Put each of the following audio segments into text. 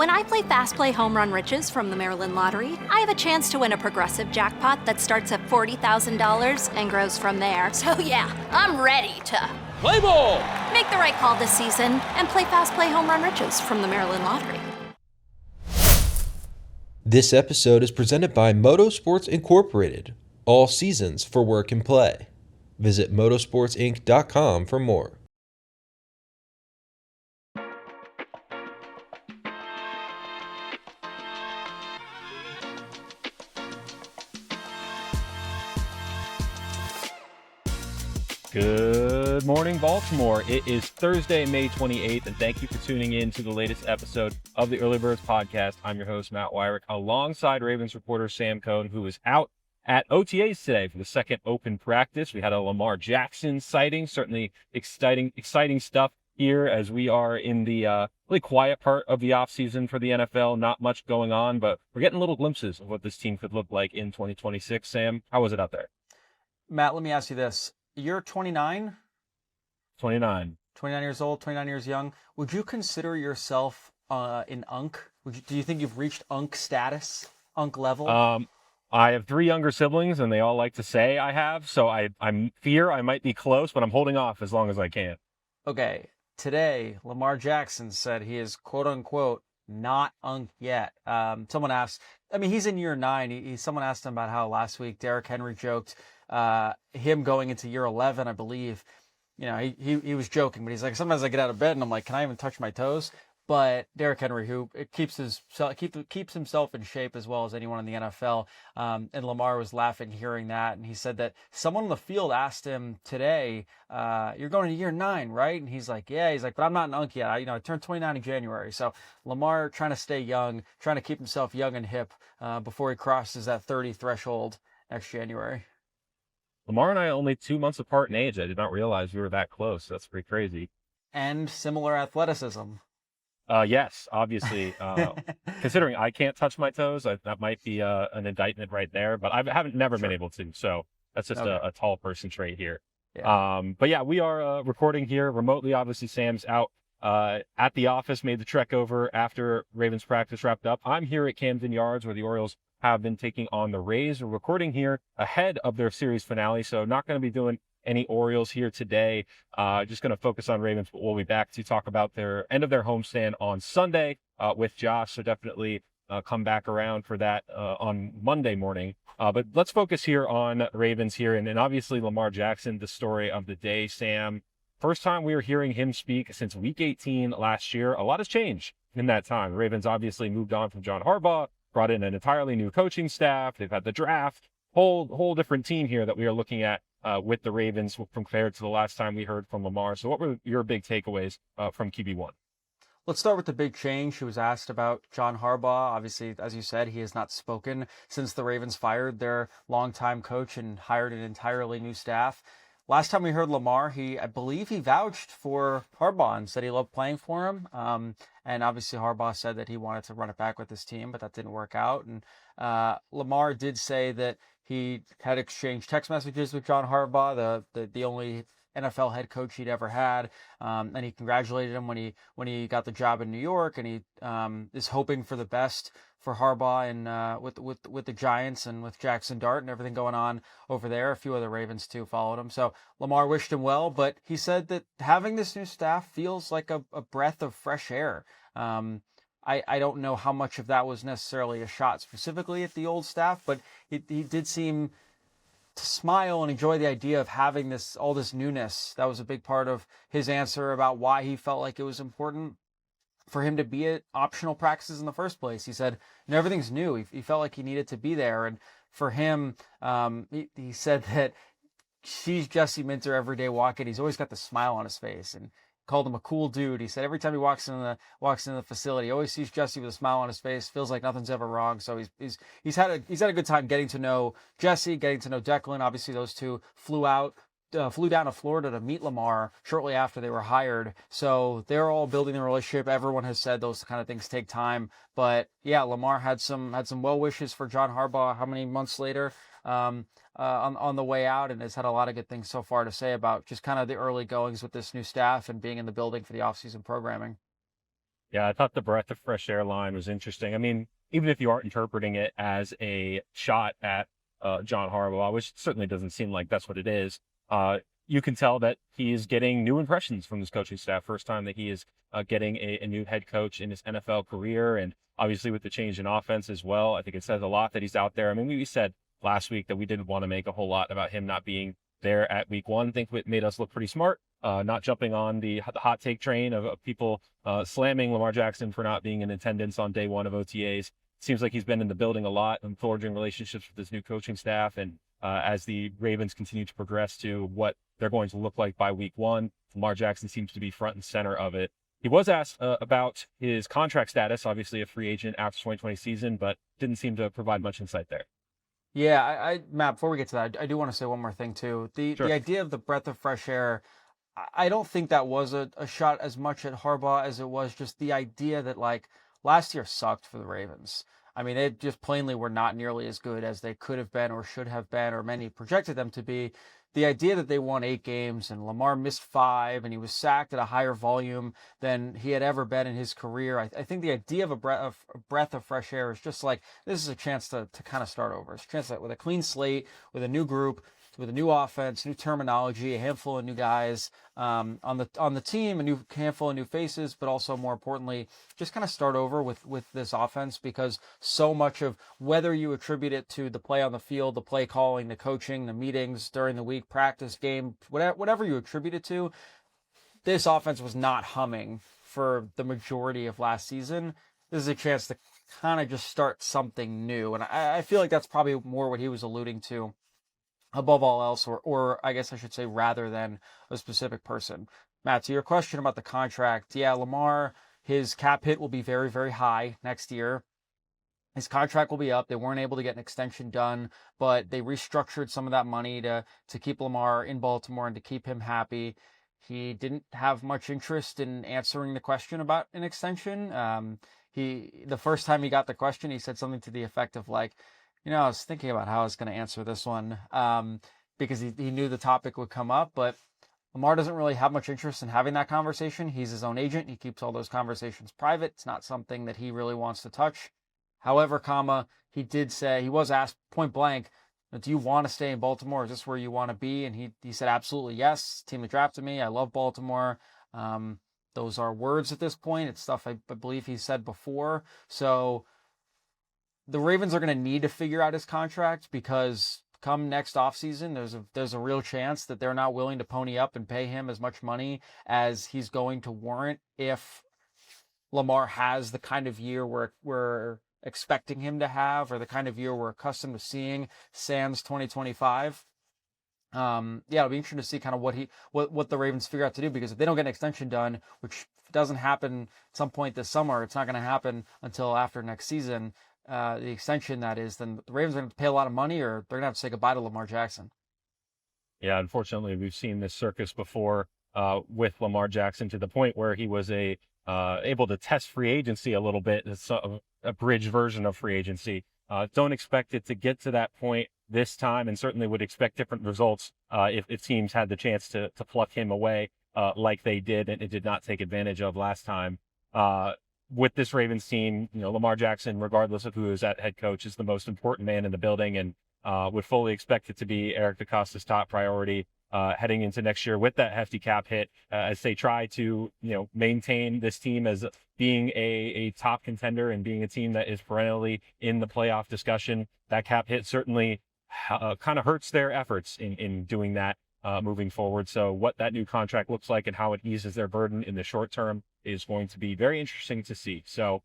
When I play Fast Play Home Run Riches from the Maryland Lottery, I have a chance to win a progressive jackpot that starts at $40,000 and grows from there. So yeah, I'm ready to play ball! Make the right call this season and play Fast Play Home Run Riches from the Maryland Lottery. This episode is presented by Motorsports Incorporated. All seasons for work and play. Visit motorsportsinc.com for more. Good morning, Baltimore. It is Thursday, May 28th, and thank you for tuning in to the latest episode of the Early Birds podcast. I'm your host, Matt Weyrich, alongside Ravens reporter Sam Cohn, who is out at OTAs today for the second open practice. We had a Lamar Jackson sighting, certainly exciting stuff here as we are in the really quiet part of the offseason for the NFL. Not much going on, but we're getting little glimpses of what this team could look like in 2026. Sam, how was it out there? Matt, let me ask you this. You're 29? 29. 29 years old, 29 years young. Would you consider yourself in UNC? Do you think you've reached UNC status, UNC level? I have 3 younger siblings, and they all like to say I have, so I fear I might be close, but I'm holding off as long as I can. Okay, today, Lamar Jackson said he is, quote-unquote, not UNC yet. Someone asked, he's in year 9. Someone asked him about how last week Derrick Henry joked him going into year 11, I believe. He was joking, but he's like, sometimes I get out of bed and I'm like, can I even touch my toes? But Derrick Henry, who keeps himself in shape as well as anyone in the NFL, and Lamar was laughing hearing that, and he said that someone on the field asked him today, "You're going to year 9, right?" And he's like, "Yeah." He's like, "But I'm not an UNC yet. I turned 29 in January." So Lamar trying to stay young, trying to keep himself young and hip before he crosses that 30 threshold next January. Lamar and I are only 2 months apart in age. I did not realize we were that close. That's pretty crazy. And similar athleticism. Yes, obviously. Considering I can't touch my toes, that might be an indictment right there. But I haven't never been able to. So that's just a tall person trait here. Yeah. But yeah, we are recording here remotely. Obviously, Sam's out at the office, made the trek over after Ravens practice wrapped up. I'm here at Camden Yards where the Orioles have been taking on the Rays. We're recording here ahead of their series finale, so not going to be doing any Orioles here today. Just going to focus on Ravens, but we'll be back to talk about their end of their homestand on Sunday with Josh, so definitely come back around for that on Monday morning. But let's focus here on Ravens here, and obviously Lamar Jackson, the story of the day. Sam, first time we are hearing him speak since Week 18 last year. A lot has changed in that time. The Ravens obviously moved on from John Harbaugh, brought in an entirely new coaching staff. They've had the draft, whole different team here that we are looking at with the Ravens compared to the last time we heard from Lamar. So what were your big takeaways from QB1? Let's start with the big change. He was asked about John Harbaugh. Obviously, as you said, he has not spoken since the Ravens fired their longtime coach and hired an entirely new staff. Last time we heard Lamar, I believe he vouched for Harbaugh and said he loved playing for him. And obviously Harbaugh said that he wanted to run it back with his team, but that didn't work out. And Lamar did say that he had exchanged text messages with John Harbaugh, the only NFL head coach he'd ever had, and he congratulated him when he got the job in New York, and he is hoping for the best for Harbaugh and with the Giants and with Jackson Dart and everything going on over there. A few other Ravens too followed him, so Lamar wished him well, but he said that having this new staff feels like a breath of fresh air. I don't know how much of that was necessarily a shot specifically at the old staff, but he did seem to smile and enjoy the idea of having all this newness. That was a big part of his answer about why he felt like it was important for him to be at optional practices in the first place. He said, everything's new. He felt like he needed to be there. And for him, he said that he sees Jesse Minter every day walking. He's always got the smile on his face, and called him a cool dude. He said every time he walks into the facility, he always sees Jesse with a smile on his face, feels like nothing's ever wrong. So he's had a good time getting to know Jesse, getting to know Declan. Obviously, those two flew down to Florida to meet Lamar shortly after they were hired. So they're all building the relationship. Everyone has said those kind of things take time. But yeah, Lamar had some well wishes for John Harbaugh. How many months later? On the way out, and has had a lot of good things so far to say about just kind of the early goings with this new staff and being in the building for the offseason programming. Yeah, I thought the breath of fresh air line was interesting. I mean, even if you aren't interpreting it as a shot at John Harbaugh, which certainly doesn't seem like that's what it is, you can tell that he is getting new impressions from his coaching staff. First time that he is getting a new head coach in his NFL career, and obviously with the change in offense as well. I think it says a lot that he's out there. I mean, we said last week that we didn't want to make a whole lot about him not being there at week one. I think it made us look pretty smart, not jumping on the hot take train of people slamming Lamar Jackson for not being in attendance on day one of OTAs. Seems like he's been in the building a lot and forging relationships with his new coaching staff. And as the Ravens continue to progress to what they're going to look like by week one, Lamar Jackson seems to be front and center of it. He was asked about his contract status, obviously a free agent after 2020 season, but didn't seem to provide much insight there. Yeah, Matt, before we get to that, I do want to say one more thing too. The idea of the breath of fresh air, I don't think that was a shot as much at Harbaugh as it was just the idea that, like, last year sucked for the Ravens. I mean, they just plainly were not nearly as good as they could have been or should have been, or many projected them to be. The idea that they won 8 games and Lamar missed 5 and he was sacked at a higher volume than he had ever been in his career. I think the idea of a breath of fresh air is just like, this is a chance to kind of start over. It's a chance that with a clean slate, with a new group, with a new offense, new terminology, a handful of new guys on the team, a new handful of new faces, but also more importantly, just kind of start over with this offense, because so much of whether you attribute it to the play on the field, the play calling, the coaching, the meetings during the week, practice, game, whatever you attribute it to, this offense was not humming for the majority of last season. This is a chance to kind of just start something new. And I feel like that's probably more what he was alluding to above all else, or I guess I should say rather than a specific person. Matt, to your question about the contract, yeah, Lamar, his cap hit will be very, very high next year. His contract will be up. They weren't able to get an extension done, but they restructured some of that money to keep Lamar in Baltimore and to keep him happy. He didn't have much interest in answering the question about an extension. The first time he got the question, he said something to the effect of like, I was thinking about how I was going to answer this one because he knew the topic would come up, but Lamar doesn't really have much interest in having that conversation. He's his own agent. He keeps all those conversations private. It's not something that he really wants to touch. However, he did say, he was asked point blank, do you want to stay in Baltimore? Is this where you want to be? And he said, absolutely yes. Team that drafted me. I love Baltimore. Those are words at this point. It's stuff I believe he said before. So the Ravens are going to need to figure out his contract, because come next offseason, there's a real chance that they're not willing to pony up and pay him as much money as he's going to warrant if Lamar has the kind of year we're expecting him to have, or the kind of year we're accustomed to seeing sans 2025. It'll be interesting to see kind of what the Ravens figure out to do, because if they don't get an extension done, which doesn't happen at some point this summer, it's not going to happen until after next season, the extension that is, then the Ravens are going to pay a lot of money, or they're going to have to say goodbye to Lamar Jackson. Yeah, unfortunately, we've seen this circus before with Lamar Jackson, to the point where he was able to test free agency a little bit. It's a bridge version of free agency. Don't expect it to get to that point this time, and certainly would expect different results if teams had the chance to pluck him away like they did, and it did not take advantage of last time. With this Ravens team, Lamar Jackson, regardless of who is at head coach, is the most important man in the building, and would fully expect it to be Eric DeCosta's top priority heading into next year with that hefty cap hit, as they try to maintain this team as being a top contender and being a team that is perennially in the playoff discussion. That cap hit certainly kind of hurts their efforts in doing that moving forward. So what that new contract looks like and how it eases their burden in the short term is going to be very interesting to see. So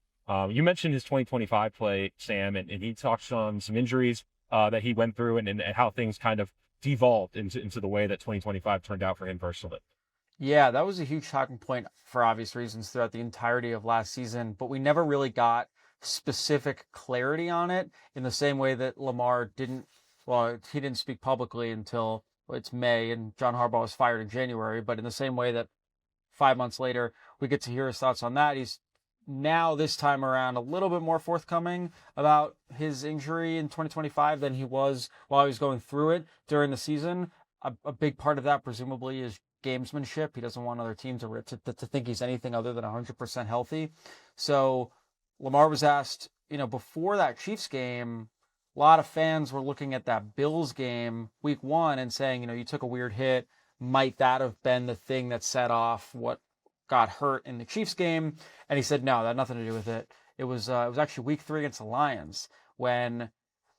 you mentioned his 2025 play, Sam, and he touched on some injuries that he went through and how things kind of devolved into the way that 2025 turned out for him personally. Yeah, that was a huge talking point for obvious reasons throughout the entirety of last season, but we never really got specific clarity on it, in the same way that Lamar he didn't speak publicly until it's May and John Harbaugh was fired in January, but in the same way that 5 months later we get to hear his thoughts on that, he's now this time around a little bit more forthcoming about his injury in 2025 than he was while he was going through it during the season. A big part of that presumably is gamesmanship. He doesn't want other teams to think he's anything other than 100% healthy. So Lamar was asked, before that Chiefs game, a lot of fans were looking at that Bills game week 1 and saying, you took a weird hit. Might that have been the thing that set off what got hurt in the Chiefs game? And he said, no, that had nothing to do with it. It was actually week 3 against the Lions when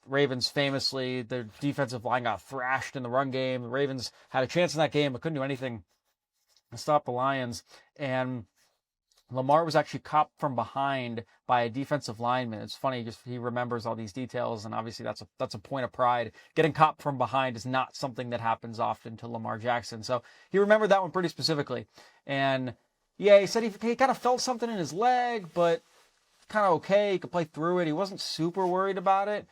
Ravens famously, their defensive line got thrashed in the run game. The Ravens had a chance in that game, but couldn't do anything to stop the Lions. And Lamar was actually copped from behind by a defensive lineman. It's funny, just he remembers all these details, and obviously that's a point of pride. Getting copped from behind is not something that happens often to Lamar Jackson. So he remembered that one pretty specifically. And yeah, he said he kind of felt something in his leg, but kind of okay. He could play through it. He wasn't super worried about it.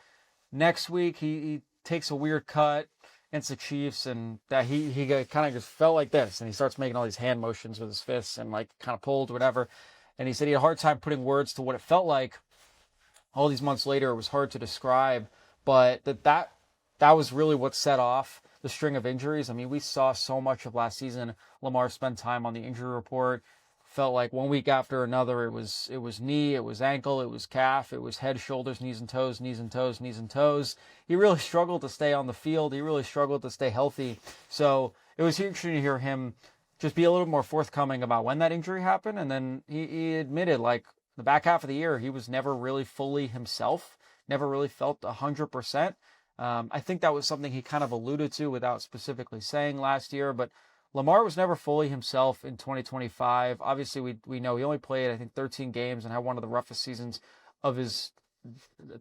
Next week, he takes a weird cut against the Chiefs, and that he kind of just felt like this, and he starts making all these hand motions with his fists and like kind of pulled or whatever. And he said he had a hard time putting words to what it felt like. All these months later, it was hard to describe, but that was really what set off the string of injuries. I mean, we saw so much of last season. Lamar spent time on the injury report. Felt like one week after another, it was knee, it was ankle, it was calf, it was head, shoulders, knees and toes, knees and toes, knees and toes. He really struggled to stay on the field. He really struggled to stay healthy. So it was interesting to hear him just be a little more forthcoming about when that injury happened. And then he admitted, like, the back half of the year, he was never really fully himself, never really felt 100%. I think that was something he kind of alluded to without specifically saying last year, but Lamar was never fully himself in 2025. Obviously, we know he only played, I think, 13 games and had one of the roughest seasons of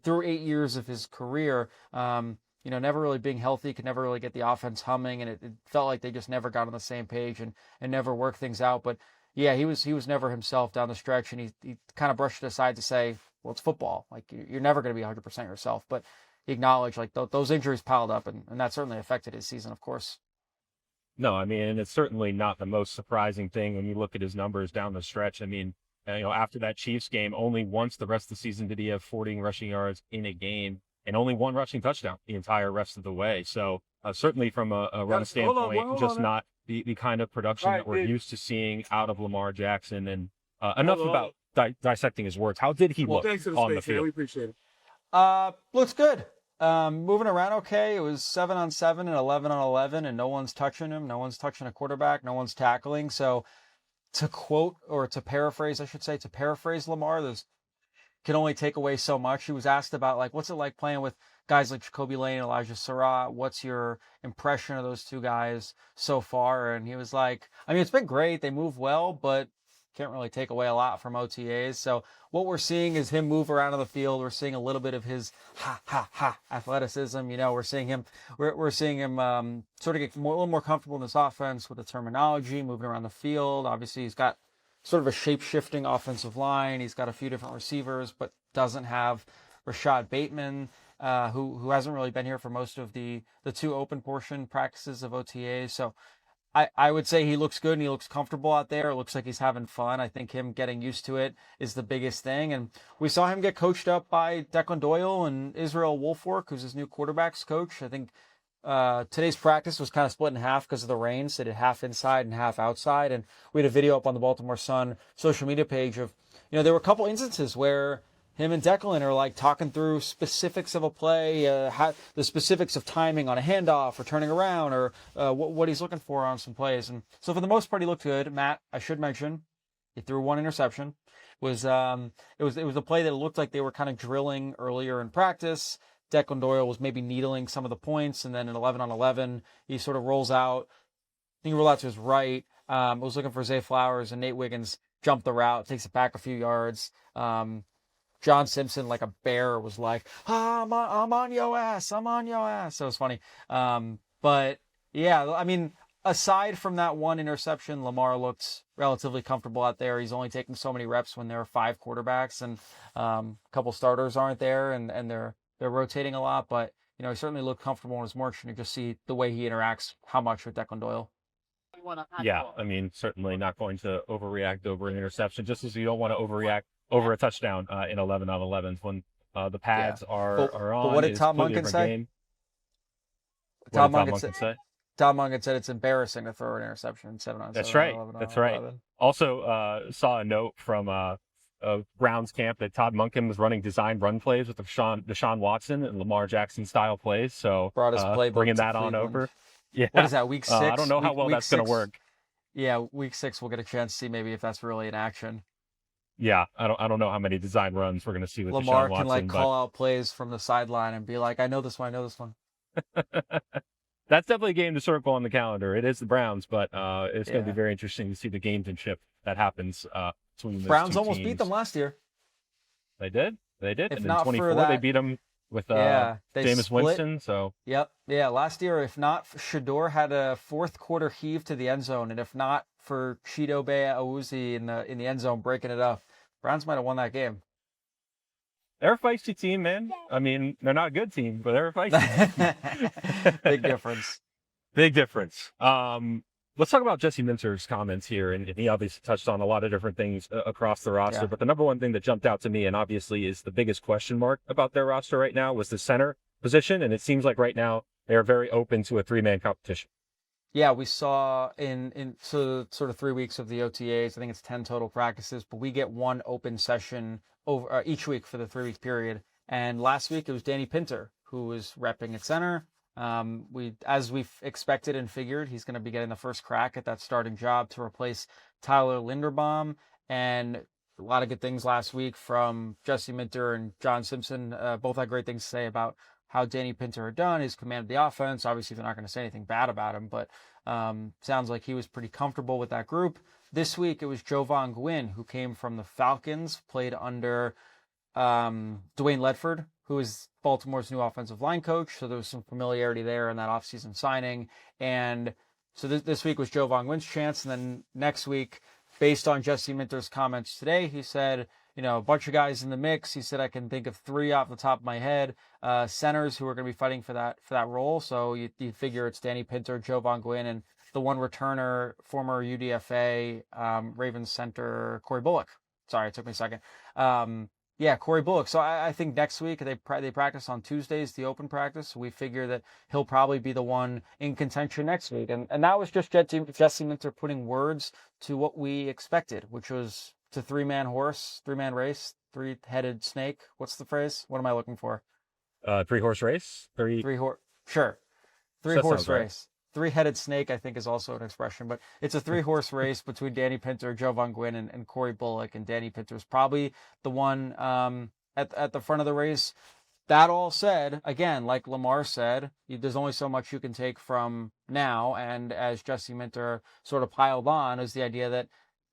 through 8 years of his career. Never really being healthy, could never really get the offense humming, and it felt like they just never got on the same page and never worked things out. But yeah, he was never himself down the stretch, and he kind of brushed it aside to say, well, it's football. Like, you're never going to be 100% yourself. But he acknowledged, like, those injuries piled up, and that certainly affected his season, of course. No, I mean, and it's certainly not the most surprising thing when you look at his numbers down the stretch. I mean, after that Chiefs game, only once the rest of the season did he have 40 rushing yards in a game and only one rushing touchdown the entire rest of the way. So certainly from a run standpoint, not the kind of production that we're used to seeing out of Lamar Jackson. And enough about dissecting his words. How did he look on the field? We appreciate it. Looks good. Moving around okay. It was 7-on-7 and 11-on-11, and no one's touching him. No one's touching a quarterback. No one's tackling. So to paraphrase Lamar, can only take away so much. He was asked about, like, what's it like playing with guys like Jacoby Lane, Elijah Surratt? What's your impression of those two guys so far? And he was like, I mean, it's been great. They move well, but can't really take away a lot from OTAs. So what we're seeing is him move around on the field. We're seeing a little bit of his athleticism. We're seeing him sort of get a little more comfortable in this offense with the terminology, moving around the field. Obviously, he's got sort of a shape-shifting offensive line. He's got a few different receivers, but doesn't have Rashad Bateman, who hasn't really been here for most of the two open portion practices of OTAs. So I would say he looks good and he looks comfortable out there. It looks like he's having fun. I think him getting used to it is the biggest thing. And we saw him get coached up by Declan Doyle and Israel Wolfork, who's his new quarterback's coach. I think today's practice was kind of split in half because of the rain. So they did half inside and half outside. And we had a video up on the Baltimore Sun social media page of, there were a couple instances where him and Declan are like talking through specifics of a play, the specifics of timing on a handoff or turning around, or what he's looking for on some plays. And so for the most part, he looked good. Matt, I should mention, he threw one interception. It was a play that looked like they were kind of drilling earlier in practice. Declan Doyle was maybe needling some of the points, and then in 11-on-11, he sort of rolls out. I think he rolled out to his right. Was looking for Zay Flowers, and Nate Wiggins jumped the route, takes it back a few yards. John Simpson, like a bear, was like, I'm on your ass. I'm on your ass. So it was funny. But yeah, I mean, aside from that one interception, Lamar looked relatively comfortable out there. He's only taking so many reps when there are 5 quarterbacks and a couple starters aren't there, and they're rotating a lot. But he certainly looked comfortable in his motion. You just see the way he interacts, how much with Declan Doyle. Yeah, I mean, certainly not going to overreact over an interception, just as you don't want to overreact over a touchdown in 11-on-11s when the pads are on. But what did Tom Monken say? Tom Monken say? Tom Mungan said it's embarrassing to throw an interception in 7-on-7. That's right. 11-on-11. That's right. Also, saw a note from Browns camp that Todd Monken was running design run plays with Deshaun Watson and Lamar Jackson style plays. So brought his playbook bringing to that on Cleveland. over. Yeah. What is that, week 6? I don't know how well that's going to work. Yeah, week 6 we'll get a chance to see maybe if that's really in action. Yeah, I don't know how many design runs we're going to see with Lamar Deshaun Watson. can call out plays from the sideline and be like, I know this one. That's definitely a game to circle on the calendar. It is the Browns, but it's going to be very interesting to see the gamesmanship that happens between those Browns two almost teams. beat them last year. They did. If And in not for 24, that- they beat them with they Jameis split. Winston. So Yep. Yeah, last year, if not, Shador had a fourth quarter heave to the end zone, and if not for Chido Awuzie in the end zone breaking it up, Browns might have won that game. they're a feisty team, man. I mean, they're not a good team, but they're a feisty team. Big difference. Big difference. Let's talk about Jesse Minter's comments here, and he obviously touched on a lot of different things across the roster. Yeah. But the number one thing that jumped out to me, and obviously is the biggest question mark about their roster right now, was the center position. And it seems like right now they are very open to a 3-man competition. Yeah, we saw in sort of 3 weeks of the OTAs. I think it's 10 total practices, but we get one open session over each week for the 3-week period. And last week it was Danny Pinter who was repping at center. As we've expected and figured, he's going to be getting the first crack at that starting job to replace Tyler Linderbaum. And a lot of good things last week from Jesse Minter and John Simpson. Both had great things to say about how Danny Pinter had done. He's commanded the offense. Obviously, they're not going to say anything bad about him, but sounds like he was pretty comfortable with that group. This week, it was Jovan Gwynn, who came from the Falcons, played under Dwayne Ledford, who is Baltimore's new offensive line coach. So there was some familiarity there in that offseason signing. And so this week was Jovan Gwynn's chance. And then next week, based on Jesse Minter's comments today, he said, a bunch of guys in the mix. He said, I can think of 3 off the top of my head, centers who are going to be fighting for that role. So you figure it's Danny Pinter, Jovan Gwynn, and the one returner, former UDFA Ravens center, Corey Bullock. Sorry, it took me a second. Corey Bullock. So I think next week they practice on Tuesdays, the open practice. We figure that he'll probably be the one in contention next week. And that was just Jesse Minter putting words to what we expected, which was to 3-man horse, 3-man race, 3-headed snake. What's the phrase? What am I looking for? 3-horse race? Sure. 3-horse race. Right. 3-headed snake, I think, is also an expression, but it's a 3-horse race between Danny Pinter, Jovan Gwynn, and Corey Bullock. And Danny Pinter is probably the one at the front of the race. That all said, again, like Lamar said, there's only so much you can take from now. And as Jesse Minter sort of piled on, is the idea that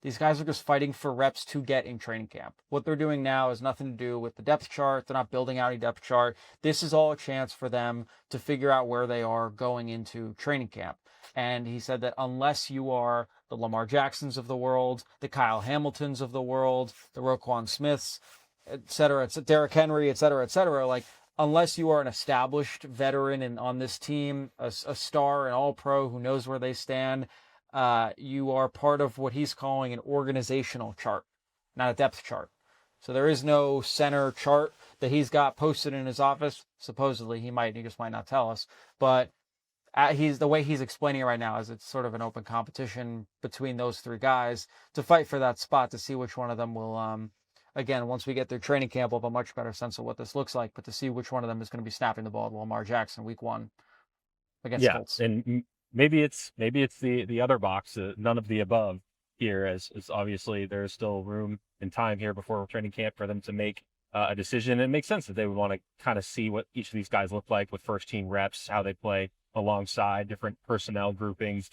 these guys are just fighting for reps to get in training camp. What they're doing now has nothing to do with the depth chart. They're not building out a depth chart. This is all a chance for them to figure out where they are going into training camp. And he said that unless you are the Lamar Jacksons of the world, the Kyle Hamiltons of the world, the Roquan Smiths, et cetera, Derrick Henry, et cetera, like, unless you are an established veteran on this team, a star, an all-pro who knows where they stand, you are part of what he's calling an organizational chart, not a depth chart. So there is no center chart that he's got posted in his office. Supposedly he just might not tell us. But the way he's explaining it right now is it's sort of an open competition between those 3 guys to fight for that spot to see which one of them will, again, once we get through training camp, we'll have a much better sense of what this looks like, but to see which one of them is going to be snapping the ball to Lamar Jackson week 1 against Colts. And maybe it's the other box, none of the above here, as obviously there's still room and time here before training camp for them to make a decision. It makes sense that they would want to kind of see what each of these guys look like with first team reps, how they play alongside different personnel groupings,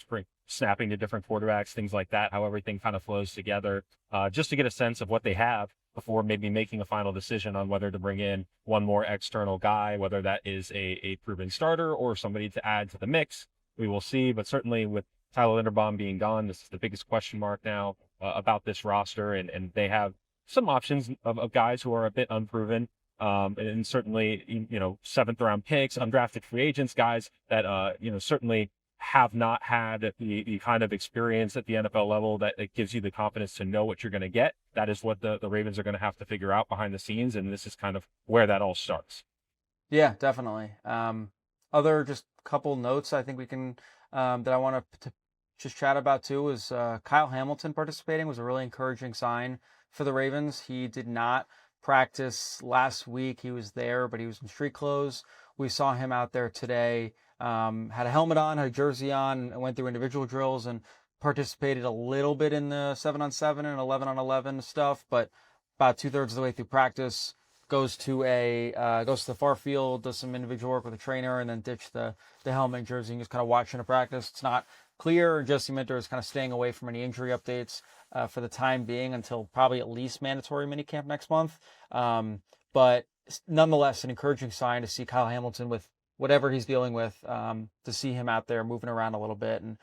snapping to different quarterbacks, things like that, how everything kind of flows together, just to get a sense of what they have before maybe making a final decision on whether to bring in one more external guy, whether that is a proven starter or somebody to add to the mix. We will see, but certainly with Tyler Linderbaum being gone, this is the biggest question mark now about this roster, and they have some options of guys who are a bit unproven, and certainly 7th round picks, undrafted free agents, guys that certainly have not had the kind of experience at the NFL level that it gives you the confidence to know what you're going to get. That is what the Ravens are going to have to figure out behind the scenes, and this is kind of where that all starts. Yeah, definitely. Other just couple notes I think we can that I want to just chat about too was Kyle Hamilton participating was a really encouraging sign for the Ravens. He did not practice last week. He was there, but he was in street clothes. We saw him out there today, had a helmet on, had a jersey on, and went through individual drills and participated a little bit in the 7-on-7 and 11-on-11 stuff, but about 2/3 of the way through practice goes to the far field, does some individual work with a trainer, and then ditch the helmet and jersey and just kind of watching a practice. It's not clear. Jesse Minter is kind of staying away from any injury updates for the time being until probably at least mandatory minicamp next month. But nonetheless, an encouraging sign to see Kyle Hamilton with whatever he's dealing with, to see him out there moving around a little bit and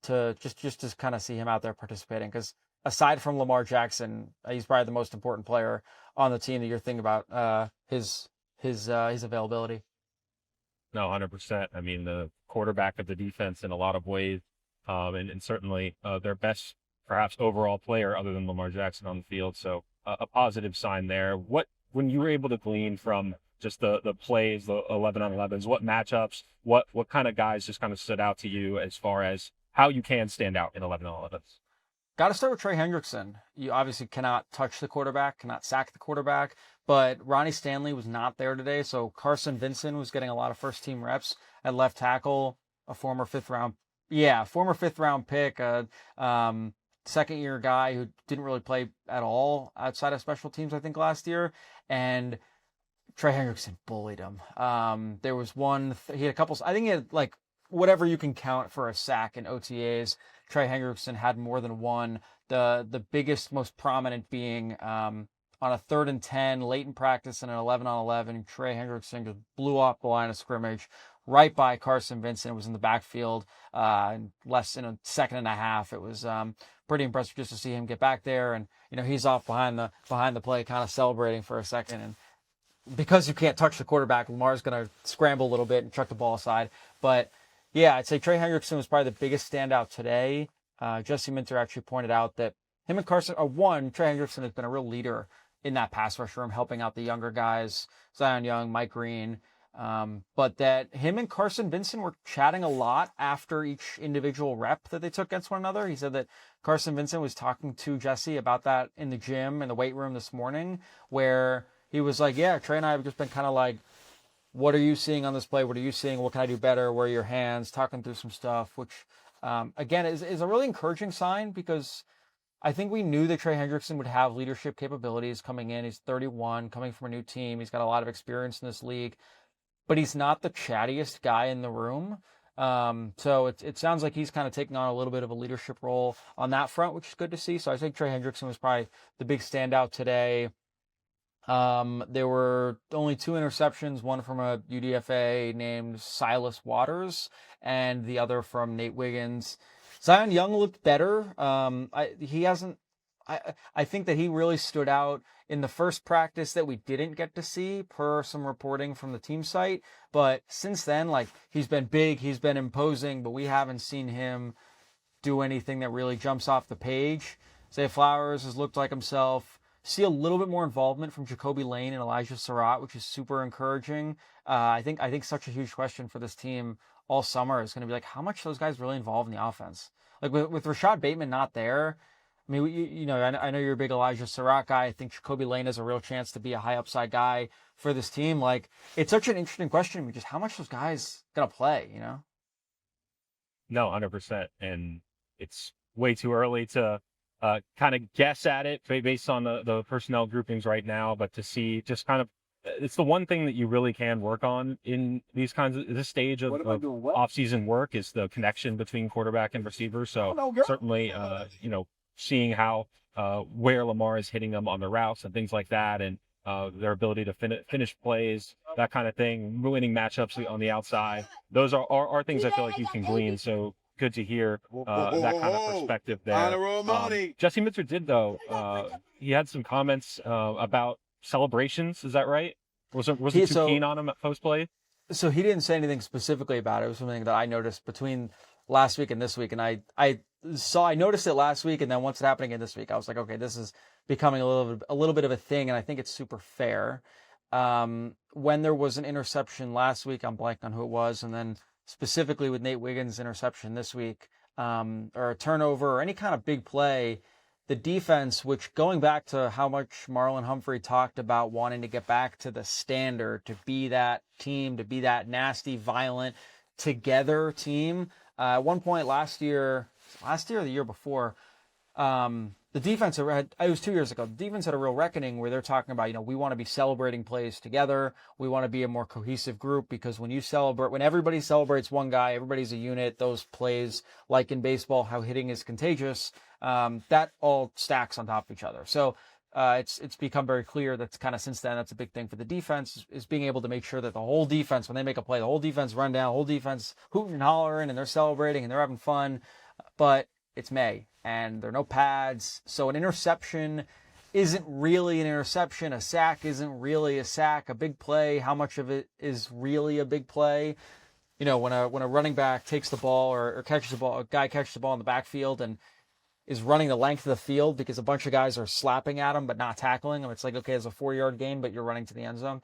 to just kind of see him out there participating. Because aside from Lamar Jackson, he's probably the most important player on the team that you're thinking about his availability. No, 100%. I mean, the quarterback of the defense in a lot of ways, and certainly their best, perhaps, overall player other than Lamar Jackson on the field. So a positive sign there. When you were able to glean from just the plays, the 11-on-11s, what matchups, what kind of guys just kind of stood out to you as far as how you can stand out in 11-on-11s? Got to start with Trey Hendrickson. You obviously cannot touch the quarterback, cannot sack the quarterback, but Ronnie Stanley was not there today, so Carson Vincent was getting a lot of first-team reps at left tackle, a former fifth-round pick, second-year guy who didn't really play at all outside of special teams, I think, last year, and Trey Hendrickson bullied him. There was he had a couple, I think he had like whatever you can count for a sack in OTAs. Trey Hendrickson had more than one. The biggest, most prominent being on a 3rd and 10 late in practice in an 11-on-11. Trey Hendrickson just blew off the line of scrimmage right by Carson Vincent. It was in the backfield in less than a second and a half. It was pretty impressive just to see him get back there, and he's off behind the play, kind of celebrating for a second. And because you can't touch the quarterback, Lamar's going to scramble a little bit and chuck the ball aside, but. Yeah, I'd say Trey Hendrickson was probably the biggest standout today. Jesse Minter actually pointed out that him and Carson, Trey Hendrickson has been a real leader in that pass rush room, helping out the younger guys, Zion Young, Mike Green, but that him and Carson Vincent were chatting a lot after each individual rep that they took against one another. He said that Carson Vincent was talking to Jesse about that in the gym, in the weight room this morning, where he was like, yeah, Trey and I have just been kind of like, what are you seeing on this play? What are you seeing? What can I do better? Where are your hands? Talking through some stuff, which, again, is a really encouraging sign, because I think we knew that Trey Hendrickson would have leadership capabilities coming in. He's 31, coming from a new team. He's got a lot of experience in this league, but he's not the chattiest guy in the room. So it sounds like he's kind of taking on a little bit of a leadership role on that front, which is good to see. So I think Trey Hendrickson was probably the big standout today. There were only 2 interceptions, one from a UDFA named Silas Waters and the other from Nate Wiggins. Zion Young looked better. I think that he really stood out in the first practice that we didn't get to see per some reporting from the team site. But since then, like, he's been big, he's been imposing, but we haven't seen him do anything that really jumps off the page. Zay Flowers has looked like himself. See a little bit more involvement from Jacoby Lane and Elijah Surratt, which is super encouraging. I think such a huge question for this team all summer is going to be like, how much those guys really involved in the offense? Like with Rashad Bateman not there, I mean, I know you're a big Elijah Surratt guy. I think Jacoby Lane has a real chance to be a high upside guy for this team. Like, it's such an interesting question, because how much those guys going to play, No, 100%. And it's way too early to kind of guess at it based on the personnel groupings right now, but to see just kind of, it's the one thing that you really can work on in this stage of off-season work is the connection between quarterback and receiver. So certainly, seeing how where Lamar is hitting them on the routes and things like that, and their ability to finish plays, that kind of thing, winning matchups on the outside. Those are things I feel like you can glean. So good to hear that kind of perspective there. Jesse Minter did, though. He had some comments about celebrations. Is that right? Was he too keen on him at post play? So he didn't say anything specifically about it. It was something that I noticed between last week and this week, and I noticed it last week, and then once it happened again this week, I was like, okay, this is becoming a little bit of a thing, and I think it's super fair. When there was an interception last week, I'm blanking on who it was, and then specifically with Nate Wiggins' interception this week, or a turnover or any kind of big play, the defense, which going back to how much Marlon Humphrey talked about wanting to get back to the standard, to be that team, to be that nasty, violent, together team. At one point last year or the year before, the defense it was 2 years ago. The defense had a real reckoning where they're talking about, we want to be celebrating plays together. We want to be a more cohesive group, because when everybody celebrates one guy, everybody's a unit. Those plays, like in baseball, how hitting is contagious, that all stacks on top of each other. So it's become very clear that kind of since then, that's a big thing for the defense, is being able to make sure that the whole defense, when they make a play, the whole defense run down, the whole defense hooting and hollering, and they're celebrating and they're having fun. But it's May, and there are no pads, so an interception isn't really an interception. A sack isn't really a sack. A big play, how much of it is really a big play? When a running back takes the ball or catches the ball, a guy catches the ball in the backfield and is running the length of the field because a bunch of guys are slapping at him but not tackling him. It's like, okay, it's a 4-yard gain, but you're running to the end zone.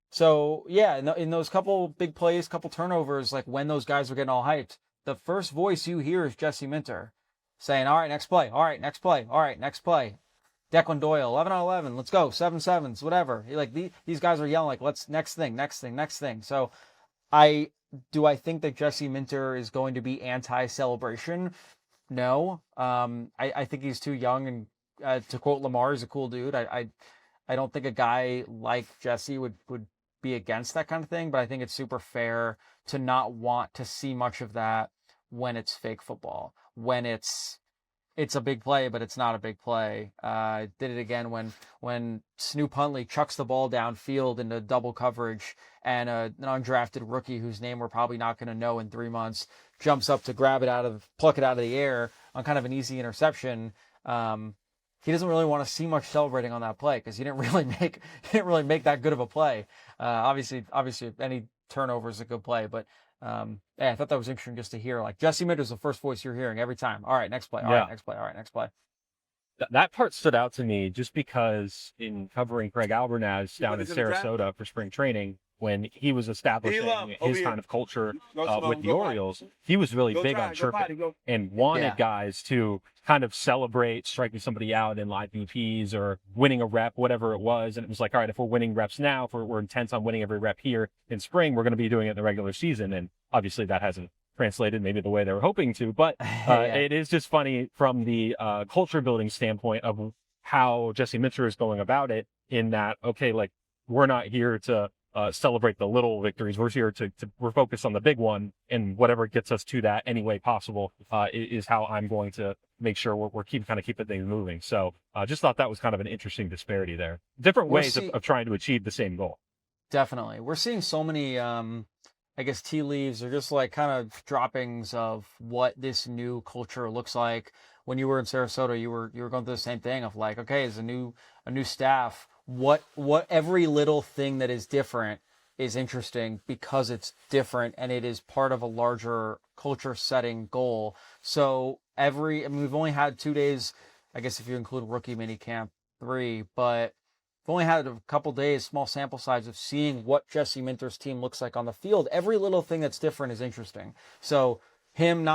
So yeah, in those couple big plays, couple turnovers, like when those guys are getting all hyped, the first voice you hear is Jesse Minter saying, all right, next play. All right, next play. All right, next play. Declan Doyle, 11 on 11. Let's go. 7-7s, whatever. These guys are yelling like, let's next thing. So I think that Jesse Minter is going to be anti-celebration? No. I think he's too young, and to quote Lamar, he's a cool dude. I don't think a guy like Jesse would be against that kind of thing, but I think it's super fair to not want to see much of that when it's fake football, when it's a big play, but it's not a big play. Did it again when Snoop Huntley chucks the ball downfield into double coverage, and an undrafted rookie whose name we're probably not going to know in 3 months jumps up to pluck it out of the air on kind of an easy interception. He doesn't really want to see much celebrating on that play, because he didn't really make that good of a play. Obviously any turnover is a good play, but I thought that was interesting just to hear, like, Jesse Minter is the first voice you're hearing every time. All right, next play. All right, next play. All right, next play. That part stood out to me just because in covering Craig Albernaz down in Sarasota for spring training, when he was establishing his kind of culture with the Orioles, he was really big on chirping and wanted guys to kind of celebrate striking somebody out in live BPs or winning a rep, whatever it was. And it was like, all right, if we're winning reps now, if we're intense on winning every rep here in spring, we're going to be doing it in the regular season. And obviously that hasn't translated maybe the way they were hoping to, but it is just funny from the culture building standpoint of how Jesse Minter is going about it, in that, okay, like, we're not here to celebrate the little victories. We're here we're focused on the big one, and whatever gets us to that any way possible is how I'm going to make sure we're keeping things moving. So just thought that was kind of an interesting disparity there. Different ways of trying to achieve the same goal. Definitely. We're seeing so many, I guess, tea leaves, or just like kind of droppings of what this new culture looks like. When you were in Sarasota, you were going through the same thing of like, okay, as a new staff, what every little thing that is different is interesting because it's different and it is part of a larger culture setting goal. So we've only had 2 days, I guess if you include rookie mini camp, 3, but we've only had a couple days, small sample size of seeing what Jesse Minter's team looks like on the field. Every little thing that's different is interesting. So him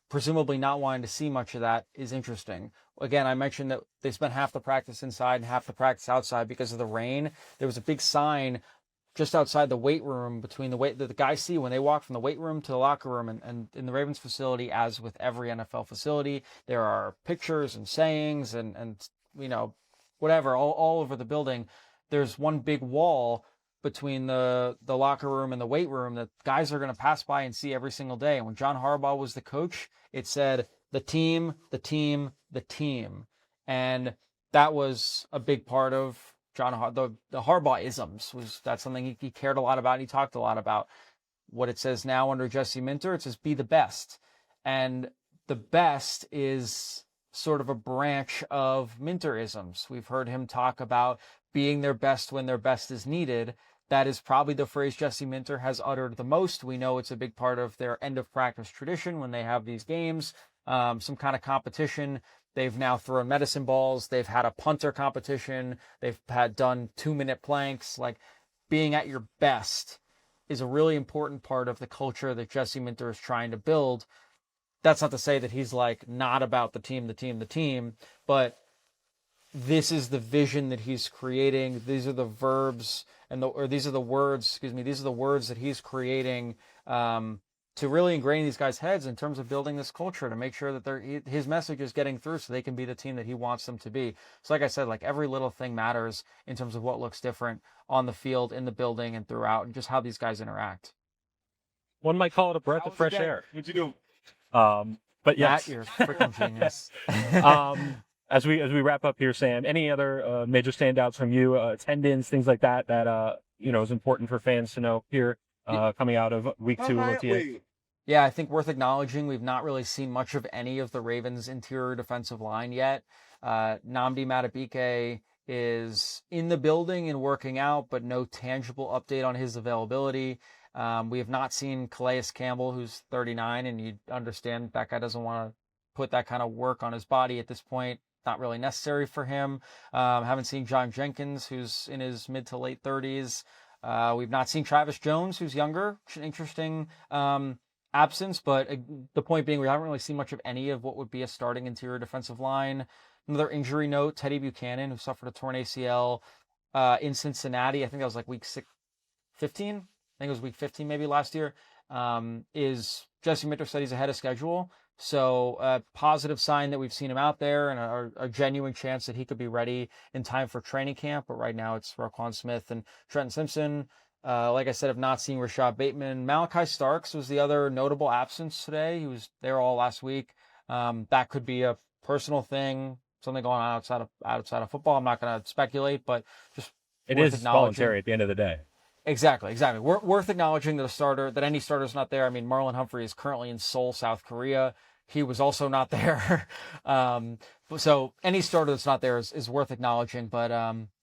presumably not wanting to see much of that is interesting. Again, I mentioned that they spent half the practice inside and half the practice outside because of the rain. There was a big sign just outside the weight room between that the guys see when they walk from the weight room to the locker room, and in the Ravens facility, as with every NFL facility, there are pictures and sayings and whatever all over the building. There's one big wall between the locker room and the weight room that guys are going to pass by and see every single day. And when John Harbaugh was the coach, it said the team, the team, the team. And that was a big part of the Harbaugh-isms. That's something he cared a lot about, and he talked a lot about. What it says now under Jesse Minter, it says be the best. And the best is sort of a branch of Minter-isms. We've heard him talk about being their best when their best is needed. That is probably the phrase Jesse Minter has uttered the most. We know it's a big part of their end of practice tradition when they have these games, some kind of competition. They've now thrown medicine balls. They've had a punter competition. They've done 2-minute planks. Like, being at your best is a really important part of the culture that Jesse Minter is trying to build. That's not to say that he's like not about the team, but this is the vision that he's creating. These are the verbs these are the words that he's creating to really ingrain these guys' heads in terms of building this culture, to make sure that his message is getting through so they can be the team that he wants them to be. So like I said, like every little thing matters in terms of what looks different on the field, in the building, and throughout, and just how these guys interact. One might call it a breath of fresh air. What'd you do? But yes. Matt, you're a freaking genius. As we wrap up here, Sam, any other major standouts from you, attendance, things like that is important for fans to know here coming out of week 2 OTA? Yeah, I think worth acknowledging, we've not really seen much of any of the Ravens' interior defensive line yet. Nnamdi Madubuike is in the building and working out, but no tangible update on his availability. We have not seen Calais Campbell, who's 39, and you understand that guy doesn't want to put that kind of work on his body at this point. Not really necessary for him. Haven't seen John Jenkins, who's in his mid to late 30s. We've not seen Travis Jones, who's younger. Interesting absence, but the point being, we haven't really seen much of any of what would be a starting interior defensive line. Another injury note, Teddy Buchanan, who suffered a torn ACL in Cincinnati. I think that was like week 15. I think it was week 15 maybe last year. Is Jesse Minter said he's ahead of schedule. So a positive sign that we've seen him out there, and a genuine chance that he could be ready in time for training camp. But right now it's Roquan Smith and Trenton Simpson. Like I said, I've not seen Rashad Bateman. Malachi Starks was the other notable absence today. He was there all last week. That could be a personal thing, something going on outside of football. I'm not going to speculate, but just it is voluntary at the end of the day. Exactly. Worth acknowledging that any starter's not there. I mean, Marlon Humphrey is currently in Seoul, South Korea. He was also not there. So any starter that's not there is worth acknowledging. But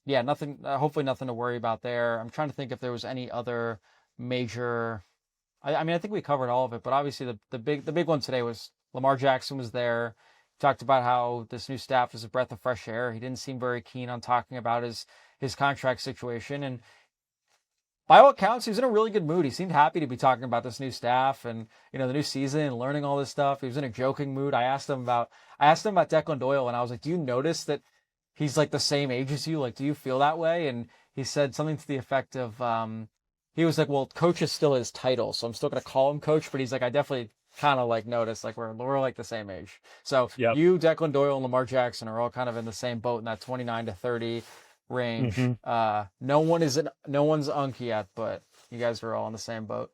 yeah, nothing. Hopefully, nothing to worry about there. I'm trying to think if there was any other major. I mean, I think we covered all of it. But obviously, the big one today was Lamar Jackson was there. Talked about how this new staff is a breath of fresh air. He didn't seem very keen on talking about his contract situation, and by all accounts, he was in a really good mood. He seemed happy to be talking about this new staff and, the new season and learning all this stuff. He was in a joking mood. I asked him about Declan Doyle, and I was like, do you notice that he's like the same age as you? Like, do you feel that way? And he said something to the effect of, he was like, well, coach is still his title, so I'm still going to call him coach. But he's like, I definitely kind of like noticed like we're like the same age. So yep. You, Declan Doyle, and Lamar Jackson are all kind of in the same boat in that 29 to 30 range. Mm-hmm. No one's unk yet, but you guys are all in the same boat.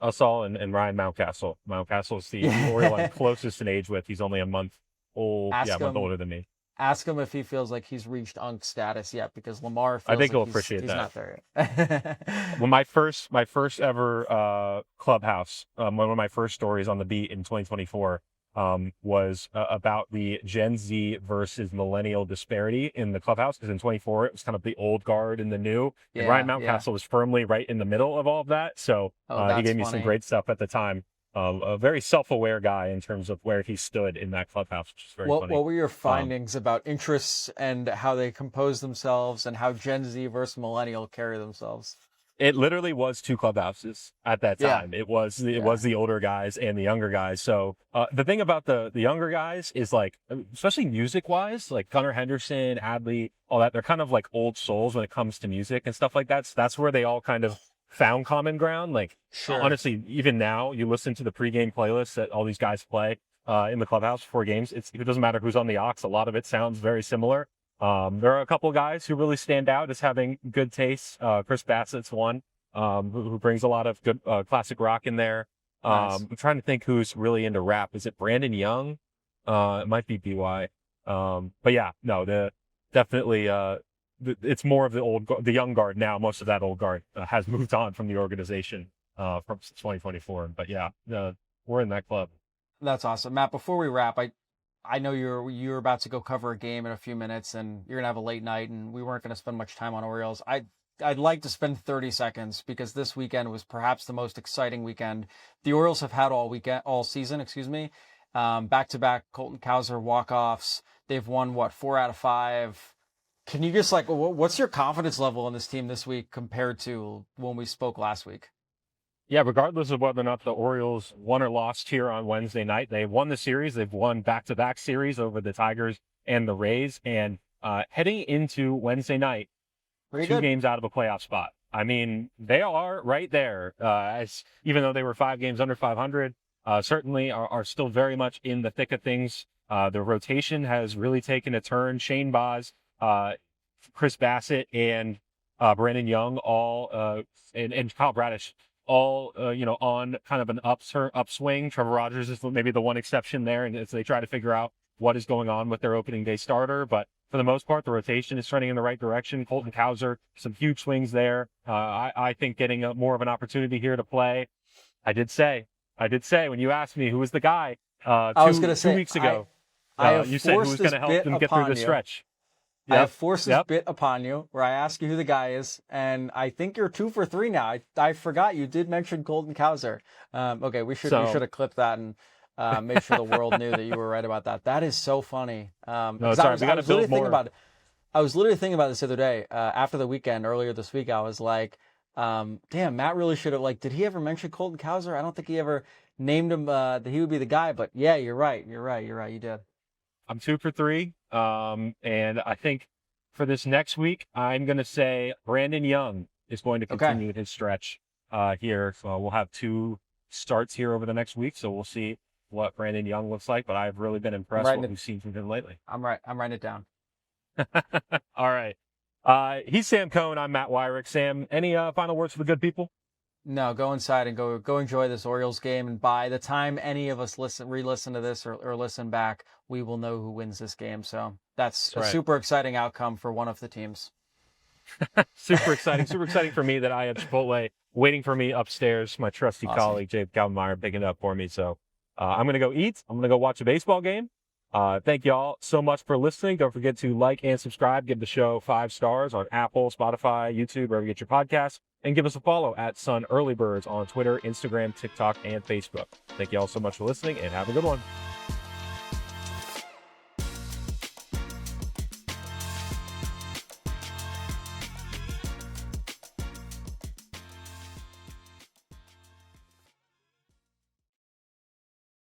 Us all and Ryan Mountcastle. Mountcastle's the Oriole I'm closest in age with. He's only a month old. A month older than me. Ask him if he feels like he's reached unk status yet, because Lamar feels I think like he'll appreciate he's that. Not there yet. Well, my first ever clubhouse, one of my first stories on the beat in 2024 was about the Gen Z versus millennial disparity in the clubhouse, because in 24 it was kind of the old guard and the new. And Ryan Mountcastle was firmly right in the middle of all of that. So he gave me some great stuff at the time. A very self-aware guy in terms of where he stood in that clubhouse, which is very funny. What were your findings about interests and how they compose themselves, and how Gen Z versus millennial carry themselves? It literally was two clubhouses at that time. Yeah. It was the older guys and the younger guys. So the thing about the younger guys is, like, especially music-wise, like Gunnar Henderson, Adley, all that, they're kind of like old souls when it comes to music and stuff like that. So that's where they all kind of found common ground. Like, honestly, even now, you listen to the pregame playlists that all these guys play in the clubhouse before games. It doesn't matter who's on the aux. A lot of it sounds very similar. There are a couple guys who really stand out as having good taste. Chris Bassett's one who brings a lot of good classic rock in there. Nice. I'm trying to think who's really into rap. Is it Brandon Young? It might be BY. But yeah, no, definitely. It's more of the young guard now. Most of that old guard has moved on from the organization from 2024. But yeah, we're in that club. That's awesome, Matt. Before we wrap, I know you're about to go cover a game in a few minutes, and you're gonna have a late night, and we weren't gonna spend much time on Orioles. I'd like to spend 30 seconds, because this weekend was perhaps the most exciting weekend the Orioles have had all season. Back-to-back Colton Cowser walk-offs. They've won 4 out of 5. Can you just what's your confidence level in this team this week compared to when we spoke last week? Yeah, regardless of whether or not the Orioles won or lost here on Wednesday night, they won the series. They've won back-to-back series over the Tigers and the Rays. And heading into Wednesday night, Pretty two good. games out of a playoff spot. I mean, they are right there. Even though they were 5 games under 500, certainly are still very much in the thick of things. The rotation has really taken a turn. Shane Baz, Chris Bassett, and Brandon Young, all and Kyle Bradish, all on kind of an upswing. Trevor Rogers is maybe the one exception there, and as they try to figure out what is going on with their opening day starter. But for the most part, the rotation is trending in the right direction. Colton Cowser, some huge swings there. I think getting more of an opportunity here to play. I did say when you asked me who was the guy I was going to say 2 weeks ago, you said who was going to help them get through the stretch. I have forced this bit upon you where I ask you who the guy is, and I think you're 2 for 3 now. I forgot you did mention Colton Cowser. Okay, we should have clipped that and made sure the world knew that you were right about that. That is so funny. No, sorry, we got to build more. I was literally thinking about this the other day. After the weekend, earlier this week, I was like, damn, Matt really should have, did he ever mention Colton Cowser? I don't think he ever named him that he would be the guy, but yeah, you're right. You did. I'm 2 for 3. And I think for this next week, I'm going to say Brandon Young is going to continue his stretch here. So we'll have 2 starts here over the next week. So we'll see what Brandon Young looks like. But I've really been impressed with what we've seen from him lately. I'm writing it down. All right. He's Sam Cohn. I'm Matt Weyrich. Sam, any final words for the good people? No, go inside and go enjoy this Orioles game. And by the time any of us re-listen to this or listen back, we will know who wins this game. So that's a super exciting outcome for one of the teams. Super exciting for me that I had Chipotle waiting for me upstairs. My trusty colleague, Jake Galmeyer, picking it up for me. So I'm going to go eat. I'm going to go watch a baseball game. Thank you all so much for listening. Don't forget to like and subscribe. Give the show 5 stars on Apple, Spotify, YouTube, wherever you get your podcasts. And give us a follow at Sun Early Birds on Twitter, Instagram, TikTok, and Facebook. Thank you all so much for listening, and have a good one.